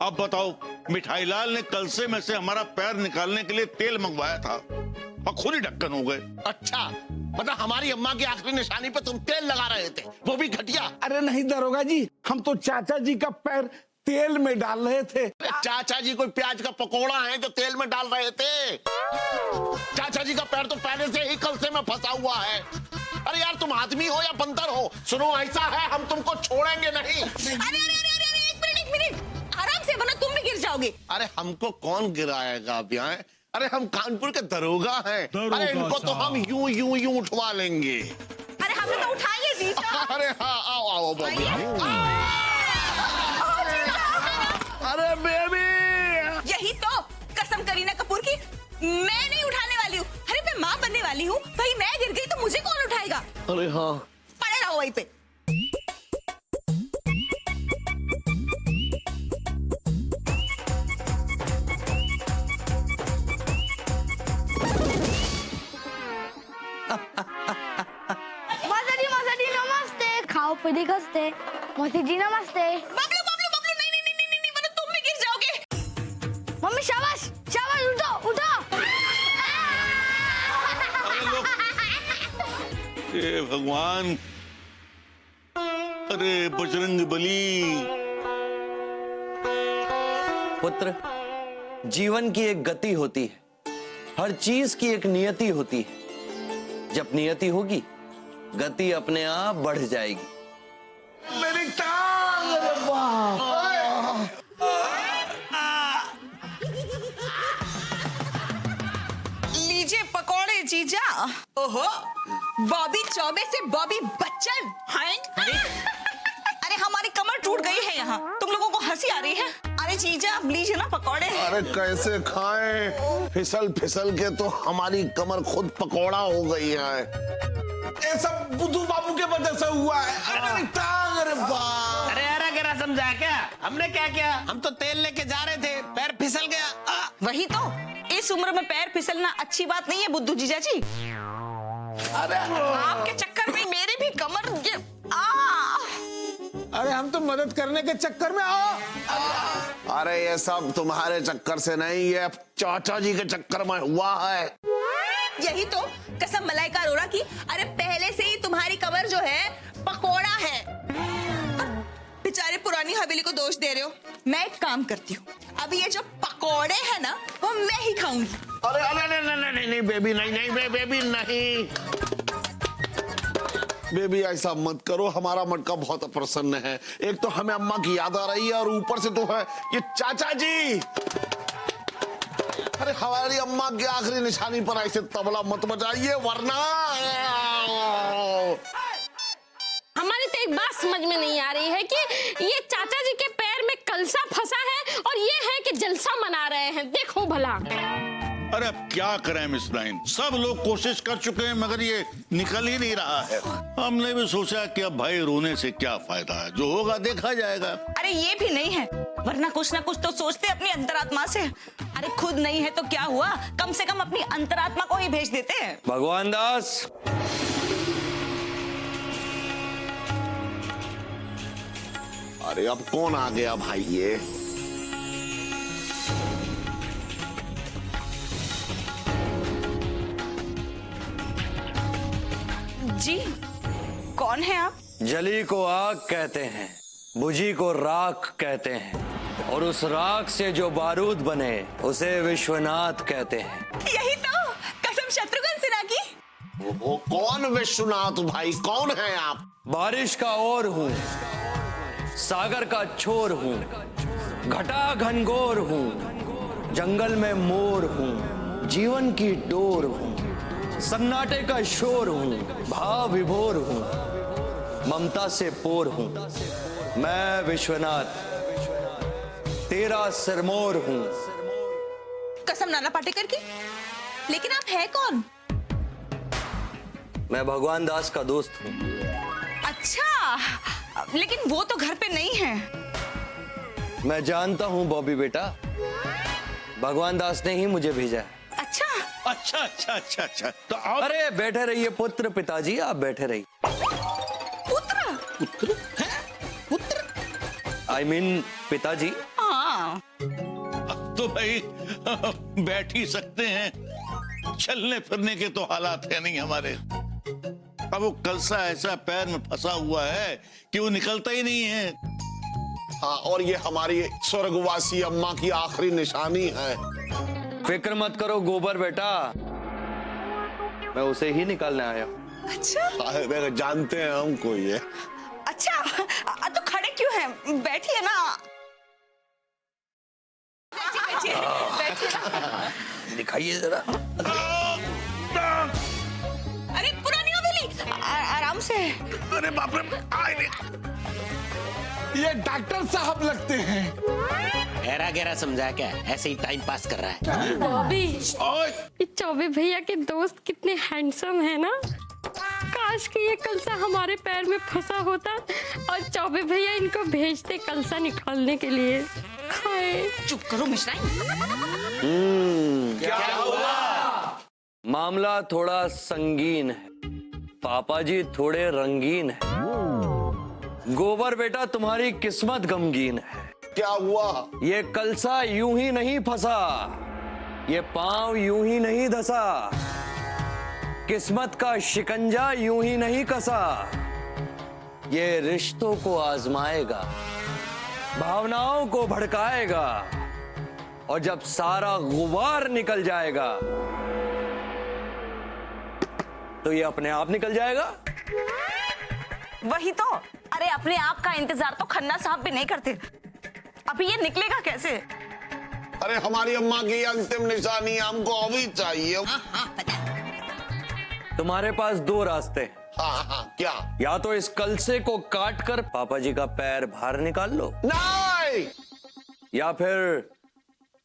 अब बताओ, मिठाई लाल ने कल से में से हमारा पैर निकालने के लिए तेल मंगवाया था और खुद ही ढक्कन हो गए। अच्छा, मतलब हमारी अम्मा की आखिरी निशानी पे तुम तेल लगा रहे थे, वो भी घटिया। अरे नहीं दरोगा जी, हम तो चाचा जी का पैर तेल में डाल रहे थे। चाचा जी कोई प्याज का पकोड़ा है जो तेल में डाल रहे थे? चाचा जी का पैर तो पहले से ही कल से में फंसा हुआ है। अरे यार, तुम आदमी हो या बंदर हो? सुनो, ऐसा है, हम तुमको छोड़ेंगे नहीं। अरे एक मिनट, आराम से, वरना तुम भी गिर जाओगे। अरे हमको कौन गिराएगा ब्याह? अरे हम कानपुर के दरोगा हैं। अरे इनको तो हम यूं यूं यूं उठवा लेंगे। अरे हमें तो उठाइए जीजा। अरे हाँ, आओ आओ बॉबी। अरे बेबी, यही तो कसम करीना कपूर की, मैं नहीं उठाने वाली हूँ। अरे मैं माँ बनने वाली हूँ, भाई मैं गिर गई तो मुझे कौन उठाएगा? अरे हाँ, पड़े रहो वहीं पे। मासाजी नमस्ते, खाओ पूरी खस्ते। मौसी जी नमस्ते। बबलू बबलू बबलू, नहीं, वरना तुम भी गिर जाओगे। मम्मी शाबाश शाबाश, उठो उठो। हे भगवान, अरे बजरंग बली। पुत्र, जीवन की एक गति होती है, हर चीज की एक नियति होती है। जब नियति होगी, गति अपने आप बढ़ जाएगी। मेरी टांग, अरे बाप। लीजिए पकौड़े जीजा। ओहो, बॉबी चौबे से बॉबी बच्चन। हाय। अरे हमारी कमर टूट गई है यहाँ, तुम लोगों को हंसी आ रही है? अरे जीजा अब लीजिए ना पकौड़े। अरे कैसे खाएं? फिसल फिसल के तो हमारी कमर खुद पकोड़ा हो गई है। ये सब बुद्धू बाबू के वजह से हुआ है। अरे मेरी टांग, अरे बाप। अरे यार गरा समझा क्या? हमने क्या किया? हम तो तेल लेके जा रहे थे, पैर फिसल गया। वही तो, इस उम्र में पैर फिसलना अच्छी बात नहीं है बुद्धू जीजा जी। अरे आपके चक्कर में मेरी भी कमर अरे हम तो मदद करने के चक्कर में अरे ये सब तुम्हारे चक्कर से नहीं, ये चाचा जी के चक्कर में हुआ है। यही तो कसम मलाइका अरोड़ा की। अरे पहले से ही तुम्हारी कमर जो है पकोड़ा है। बेचारे पुरानी हवेली को दोष दे रहे हो। मैं एक काम करती हूँ, अभी ये जो पकोड़े हैं ना, वो मैं ही खाऊंगी। अरे अरे नहीं बेबी, नहीं बेबी, नहीं बेबी, ऐसा मत करो। हमारा मटका बहुत प्रसन्न है। एक तो हमें अम्मा की याद आ रही है और ऊपर से तो है ये चाचा जी। अरे हमारी अम्मा की आखिरी निशानी पर ऐसे तबला मत बजाइए, वरना हमारी तो एक बात समझ में नहीं आ रही है कि ये चाचा जी के पैर में कलसा फंसा है और ये है कि जलसा मना रहे हैं। देखो भला। अरे अब क्या करें मिस लाइन, सब लोग कोशिश कर चुके हैं मगर ये निकल ही नहीं रहा है। हमने भी सोचा कि अब भाई रोने से क्या फायदा है, जो होगा देखा जाएगा। अरे ये भी नहीं है, वरना कुछ ना कुछ तो सोचते अपनी अंतरात्मा से। अरे खुद नहीं है तो क्या हुआ, कम से कम अपनी अंतरात्मा को ही भेज देते हैं। भगवान दास, अरे अब कौन आ गया भाई? ये जी कौन है आप? जली को आग कहते हैं, बुझी को राख कहते हैं। और उस राख से जो बारूद बने उसे विश्वनाथ कहते हैं। यही तो कसम शत्रुघ्न सिन्हा की। वो कौन विश्वनाथ भाई, कौन है आप? बारिश का ओर हूँ, सागर का छोर हूँ, घटा घनघोर हूँ, जंगल में मोर हूँ, जीवन की डोर हूँ, सन्नाटे का शोर हूँ, भाव विभोर हूँ, ममता से पोर हूँ। मैं विश्वनाथ तेरा सिरमौर हूँ। कसम नाना पाटेकर की। लेकिन आप है कौन? मैं भगवान दास का दोस्त हूँ। अच्छा, लेकिन वो तो घर पे नहीं है। मैं जानता हूँ बॉबी बेटा, भगवान दास ने ही मुझे भेजा है। अच्छा अच्छा अच्छा अच्छा अच्छा, तो आप अरे बैठे रहिए पुत्र, पिताजी आप बैठे रहिए। पुत्र? आई मीन पिताजी। हाँ, तो भाई बैठ ही सकते हैं, चलने फिरने के तो हालात है नहीं हमारे। अब वो कलसा ऐसा पैर में फंसा हुआ है कि वो निकलता ही नहीं है। हाँ, और ये हमारी स्वर्गवासी अम्मा की आखिरी निशानी है। फिक्र मत करो गोबर बेटा, मैं उसे ही निकालने आया हूँ। अच्छा अरे जानते हैं हमको ये। अच्छा, तो खड़े क्यों हैं? बैठिए ना। बैठिए। दिखाइए जरा। अरे पुरानी हवेली, आराम से। अरे बाप रे, आए नहीं। ये डॉक्टर साहब लगते हैं। गहरा गहरा समझा क्या, ऐसे ही टाइम पास कर रहा है। बॉबी, ओए, ये चौबे भैया के दोस्त कितने हैंडसम है ना। काश कि ये कलसा हमारे पैर में फंसा होता और चौबे भैया इनको भेजते कलसा निकालने के लिए। खाए। चुप करो मिश्राई। क्या हुआ? मामला थोड़ा संगीन है, पापा जी थोड़े रंगीन है। गोबर बेटा तुम्हारी किस्मत गमगीन है। क्या हुआ? ये कलसा यूं ही नहीं फंसा, ये पांव यूं ही नहीं धसा, किस्मत का शिकंजा यूं ही नहीं कसा। ये रिश्तों को आजमाएगा, भावनाओं को भड़काएगा, और जब सारा गुबार निकल जाएगा तो ये अपने आप निकल जाएगा। वही तो। अरे अपने आप का इंतजार तो खन्ना साहब भी नहीं करते। अभी ये निकलेगा कैसे? अरे हमारी अम्मा की अंतिम निशानी हमको अभी चाहिए। तुम्हारे पास दो रास्ते हैं। हाँ, क्या? या तो इस कलसे को काट कर पापा जी का पैर बाहर निकाल लो, नहीं। या फिर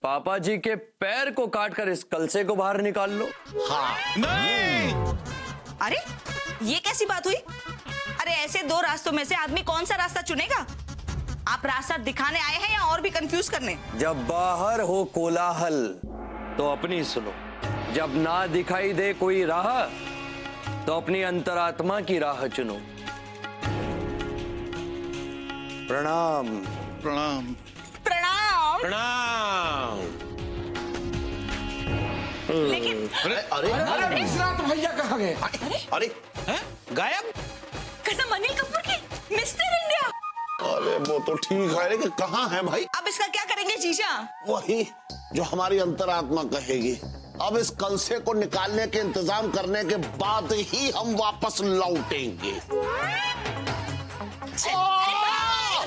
पापा जी के पैर को काट कर इस कलसे को बाहर निकाल लो। हाँ, नहीं। अरे ये कैसी बात हुई? अरे ऐसे दो रास्तों में से आदमी कौन सा रास्ता चुनेगा? आप रास्ता दिखाने आए हैं या और भी कंफ्यूज करने? जब बाहर हो कोलाहल तो अपनी सुनो, जब ना दिखाई दे कोई राह तो अपनी अंतरात्मा की राह चुनो। प्रणाम। प्रणाम। प्रणाम। प्रणाम। लेकिन अरे विश्वनाथ भैया कहाँ गए? अरे गायब? कसम अनिल कपूर की, मिस्टर इंडिया। अरे वो तो ठीक है, लेकिन कहाँ है भाई? अब इसका क्या करेंगे जीजा? वही जो हमारी अंतरात्मा कहेगी। अब इस कलसे को निकालने के इंतजाम करने के बाद ही हम वापस लौटेंगे।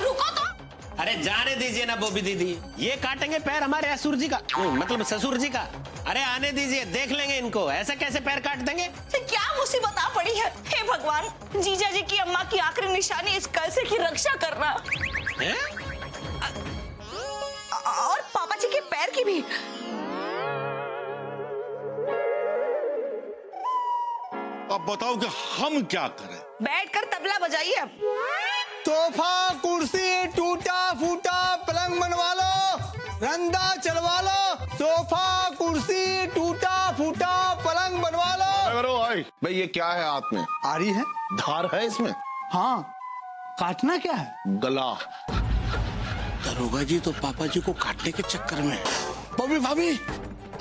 रुको तो। अरे जाने दीजिए ना बॉबी दीदी, ये काटेंगे पैर हमारे असुर जी का, मतलब ससुर जी का। अरे आने दीजिए, देख लेंगे इनको। ऐसा कैसे पैर काट देंगे? क्या मुसीबत आ पड़ी है? हे भगवान, जीजा जी की अम्मा की आखिरी निशानी इस कलसे की रक्षा करना हैं? और पापा जी के पैर की भी। अब बताओ कि हम क्या करें? बैठकर तबला बजाइए अब। सोफा कुर्सी टूटा फूटा पलंग बनवा लो, रंदा चलवा लो। सोफा कुर्सी टूटा फूटा पलंग बनवा लो। भाई ये क्या है हाथ में? आ रही है? धार है इसमें? हाँ, काटना क्या है? गला। दरोगा जी तो पापा जी को काटने के चक्कर में। भाभी भाभी,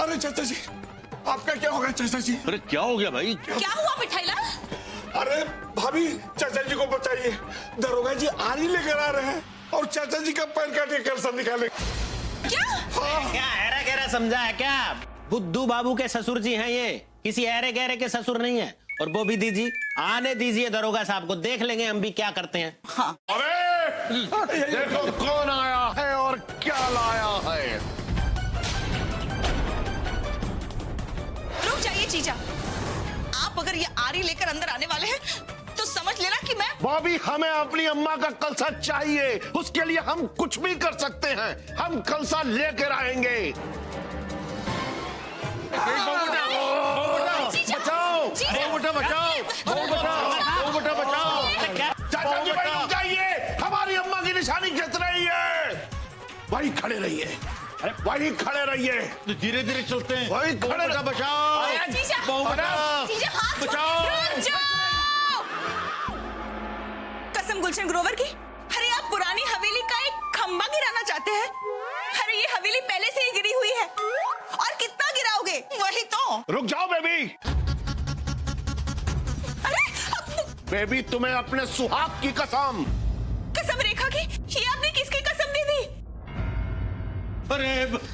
अरे चाचा जी, आपका क्या होगा चाचा जी? अरे क्या हो गया भाई? क्या हुआ मिठाईला? अरे भाभी, चाचा जी को बताइए, दरोगा जी आरी लेकर आ रहे हैं और चाचा जी का पैर काट के कलसा निकाले। क्या हैरा गहरा समझा है क्या? बुद्धू बाबू के ससुर जी हैं ये, किसी हैरे गहरे के ससुर नहीं है। और वो भी दीजिए, आने दीजिए दरोगा साहब को, देख लेंगे हम भी क्या करते हैं। हाँ। अरे देखो कौन आया है और क्या लाया है। रुक जाइए जीजा, आप अगर ये आरी लेकर अंदर आने वाले हैं तो समझ लेना कि मैं बॉबी, हमें अपनी अम्मा का कलसा चाहिए, उसके लिए हम कुछ भी कर सकते हैं। हम कलसा लेकर आएंगे। बचाओ, बेटा बचाओ, बेटा बचाओ। चाचा जी भाई रुक जाइए, हमारी अम्मा की निशानी खिंच रही है। वही खड़े रहिए, वही खड़े रहिए। धीरे धीरे चलते हैं। वही खड़े बेटा बचाओ, जीजा, बचाओ, जीजा हाथ बचाओ। रुक जाओ। कसम गुलशन ग्रोवर की, अरे आप पुरानी हवेली का एक खंभा गिराना चाहते हैं? अरे ये हवेली पहले से ही गिरी हुई है, और कितना गिराओगे? वही तो। रुक जाओ बेबी। बेबी, तुम्हें अपने सुहाग की कसम। कसम रेखा की? ये आपने किसकी कसम दे दी? अरे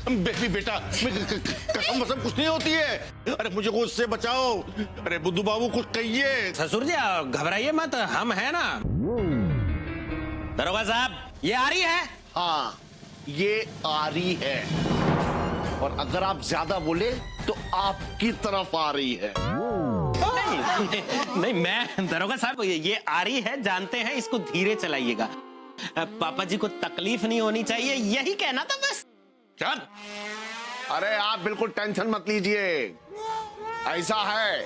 बेबी बेटा, कसम वसम कुछ नहीं होती है। अरे मुझे को उससे बचाओ। अरे बुद्धू बाबू कुछ कहिए। ससुर जी घबराइए मत, हम हैं ना। दरोगा साहब, ये आ रही है। हाँ, ये आरी है, और अगर आप ज्यादा बोले तो आपकी तरफ आ रही है। नहीं मैं दरोगा साहब, ये आ रही है, जानते हैं, इसको धीरे चलाइएगा। पापा जी को तकलीफ नहीं होनी चाहिए, यही कहना था बस। क्या? अरे आप बिल्कुल टेंशन मत लीजिए। ऐसा है,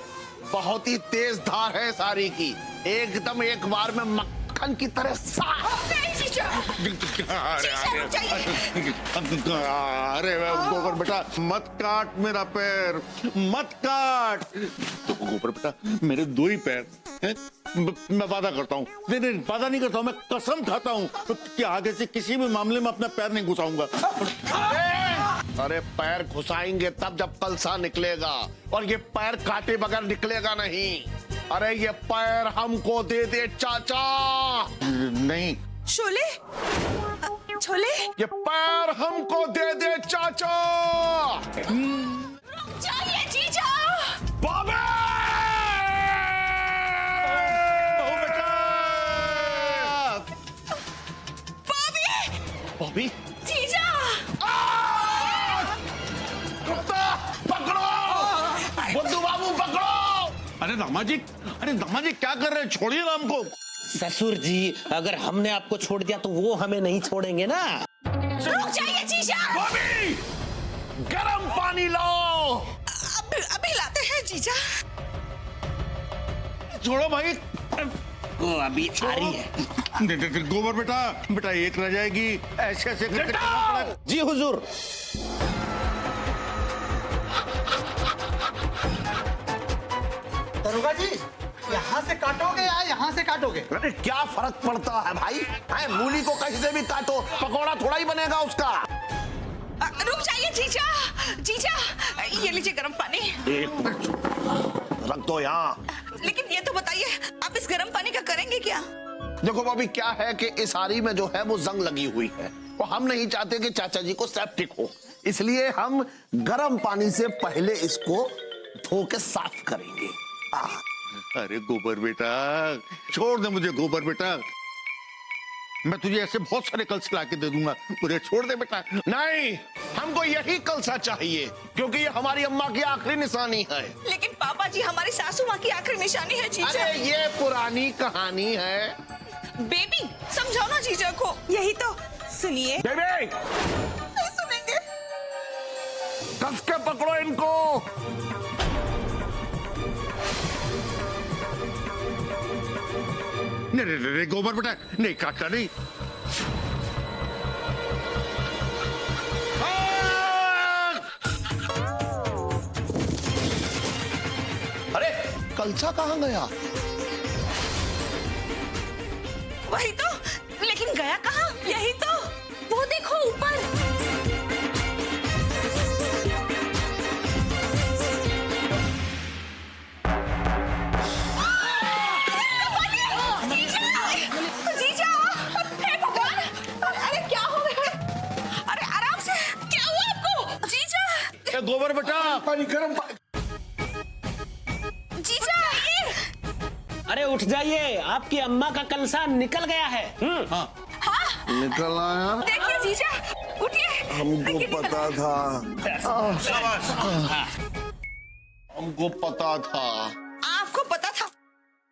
बहुत ही तेज धार है सारी की, एकदम एक बार में मक्खन की तरह साफ। अरे गोबर बेटा, मत काट मेरा पैर, मत काट। तो गोबर बेटा, मेरे दो ही पैर हैं। मैं वादा करता हूँ, नहीं वादा नहीं करता हूँ, मैं कसम खाता हूँ कि आगे से किसी भी मामले में अपना पैर नहीं घुसाऊंगा। अरे पैर घुसाएंगे तब जब कलसा निकलेगा, और ये पैर काटे बगैर निकलेगा नहीं। अरे ये पैर हमको दे दे चाचा। नहीं। छोले? छोले? ये पैर हमको दे दे चाचा। रुक जाइए जीजा। बाबे! बॉबी! बॉबी? जीजा! कुत्ता पकड़ो, बुद्धू बाबू पकड़ो। अरे दामाजी क्या कर रहे हैं? छोड़िए ना हमको। ससुर जी, अगर हमने आपको छोड़ दिया तो वो हमें नहीं छोड़ेंगे ना। रुक जाइए जीजा। बॉबी, गरम पानी लाओ। अभी लाते हैं जीजा। छोड़ो भाई। को अभी आ रही है। गोबर बेटा एक रह जाएगी। ऐसे ऐसे करके करना पड़ेगा। जी हुजूर। दरोगा जी, यहाँ से काटोगे या यहाँ से काटोगे? अरे क्या फर्क पड़ता है भाई? मूली को कहीं से भी काटो, पकौड़ा थोड़ा ही बनेगा उसका। रुक जाइए जीजा। जीजा, ये लीजिए गर्म पानी। एक मिनट रख दो यहाँ। लेकिन ये तो बताइए, आप इस गर्म पानी का करेंगे क्या? देखो बॉबी, क्या है कि इस आरी में जो है वो जंग लगी हुई है, और हम नहीं चाहते कि चाचा जी को सेप्टिक हो, इसलिए हम गर्म पानी से पहले इसको धो के साफ करेंगे। अरे गोबर बेटा, छोड़ दे मुझे गोबर बेटा। मैं तुझे ऐसे बहुत सारे कलश ला के दे दूंगा, मुझे छोड़ दे बेटा। नहीं, हमको यही कलसा चाहिए, क्योंकि ये हमारी अम्मा की आखिरी निशानी है। लेकिन पापा जी, हमारी सासू माँ की आखिरी निशानी है जीजा। अरे ये पुरानी कहानी है। बेबी, समझाओ ना जीजा को। यही तो सुनिए। बेबी, नहीं सुनेंगे। कस के पकड़ो इनको। नहीं गोबर बेटा, नहीं काटता नहीं। अरे कलसा कहाँ गया? वही तो, लेकिन गया कहाँ? यही तो, वो देखो ऊपर। जीजा! हे भगवान! पानी गर्म पानी। जीजा ये अरे उठ जाइए, आपकी अम्मा का कलसा निकल गया है। निकल आया। देखिए जीजा, उठिए। हमको पता था, हमको पता था। आपको पता था,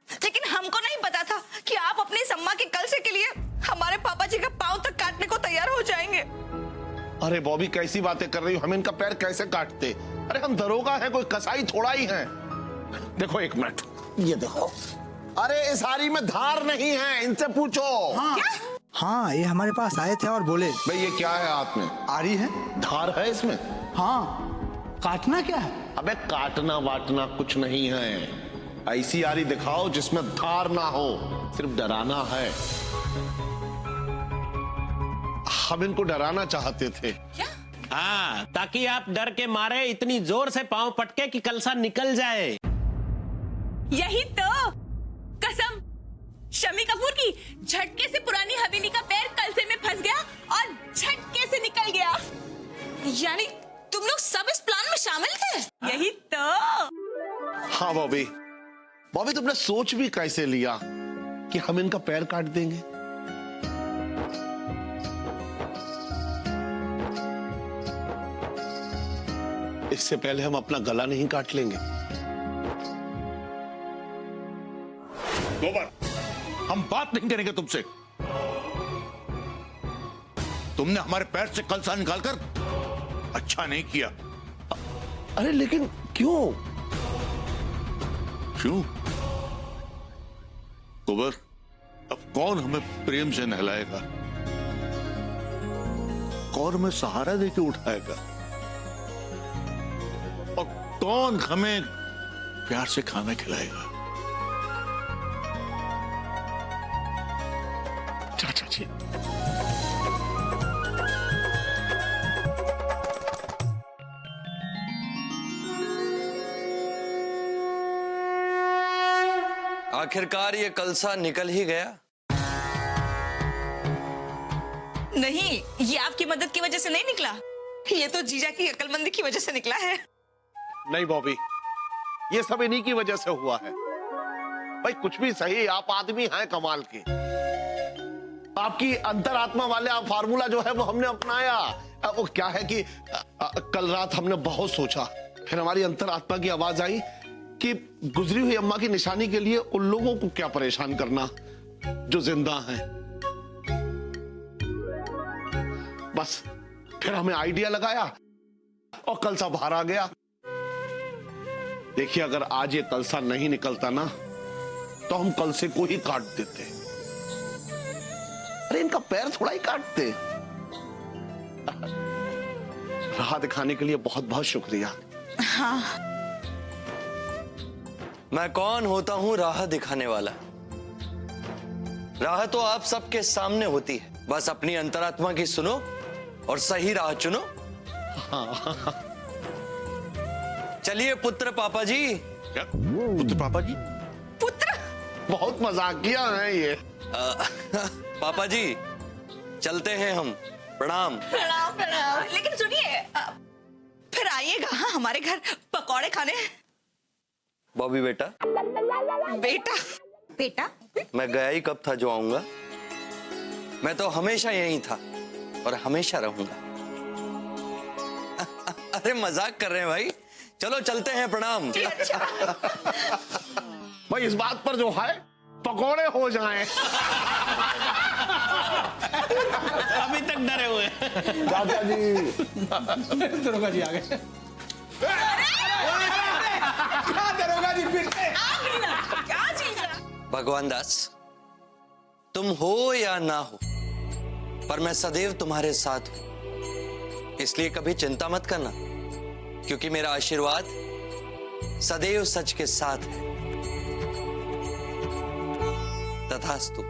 लेकिन हमको नहीं पता था कि आप अपनी इस अम्मा के कलसे के लिए हमारे पापा जी का पांव तक काटने को तैयार हो जाएंगे। अरे बॉबी कैसी बातें कर रही हो, हम इनका पैर कैसे काटते? अरे हम दरोगा हैं, कोई कसाई थोड़ा ही हैं। देखो एक मिनट, ये देखो। अरे इस हारी में धार नहीं है, इनसे पूछो। हाँ, ये हमारे पास आए थे और बोले भाई ये क्या है हाथ में? आरी है। धार है इसमें? हाँ, काटना क्या है? अबे काटना वाटना कुछ नहीं है, ऐसी आरी दिखाओ जिसमें धार ना हो, सिर्फ डराना है। हम इनको डराना चाहते थे। हाँ, ताकि आप डर के मारे इतनी जोर से पांव पटके कि कलसा निकल जाए। यही तो कसम शमी कपूर की, झटके से पुरानी हवेली का पैर कलसे में फंस गया और झटके से निकल गया। यानी तुम लोग सब इस प्लान में शामिल थे? यही तो। हाँ बॉबी, बॉबी तुमने सोच भी कैसे लिया कि हम इनका पैर काट देंगे? इससे पहले हम अपना गला नहीं काट लेंगे? गोबर, हम बात नहीं करेंगे तुमसे। तुमने हमारे पैर से कलसा निकालकर अच्छा नहीं किया। अरे लेकिन क्यों? क्यों? गोबर, अब कौन हमें प्रेम से नहलाएगा? कौन हमें सहारा देके उठाएगा? और कौन हमें प्यार से खाना खिलाएगा? चाचा जी, आखिरकार ये कलसा निकल ही गया। नहीं, ये आपकी मदद की वजह से नहीं निकला, ये तो जीजा की अक्लमंदी की वजह से निकला है। नहीं बॉबी, ये सब इन्हीं की वजह से हुआ है। भाई कुछ भी सही, आप आदमी हैं कमाल के। आपकी अंतरात्मा वाले आप फार्मूला जो है वो हमने अपनाया। वो क्या है कि कल रात हमने बहुत सोचा, फिर हमारी अंतरात्मा की आवाज आई कि गुजरी हुई अम्मा की निशानी के लिए उन लोगों को क्या परेशान करना जो जिंदा हैं। बस फिर हमें आइडिया लगाया और कलसा बाहर आ गया। देखिए, अगर आज ये कलसा नहीं निकलता ना तो हम कलसे को ही काट देते। अरे इनका पैर थोड़ा ही काटते। राह दिखाने के लिए बहुत बहुत शुक्रिया। हाँ। मैं कौन होता हूं राह दिखाने वाला? राह तो आप सबके सामने होती है, बस अपनी अंतरात्मा की सुनो और सही राह चुनो। चलिए पुत्र पापा जी। क्या पुत्र पापा जी? पुत्र? बहुत मजाकिया है ये। पापा जी चलते हैं हम। प्रणाम। प्रणाम प्रणाम। लेकिन सुनिए, फिर आइएगा हाँ हमारे घर पकौड़े खाने। बॉबी बेटा। बेटा? बेटा? मैं गया ही कब था जो आऊंगा? मैं तो हमेशा यहीं था और हमेशा रहूंगा। अरे मजाक कर रहे हैं भाई, चलो चलते हैं। प्रणाम। भाई इस बात पर जो है पकोड़े हो जाएं। अभी तक डरे हुए। चाचा जी। दरोगा जी आ गए। क्या दरोगा जी फिर से? क्या चीज है? भगवान दास, तुम हो या ना हो, पर मैं सदैव तुम्हारे साथ हूं, इसलिए कभी चिंता मत करना, क्योंकि मेरा आशीर्वाद सदैव सच के साथ है। तथास्तु।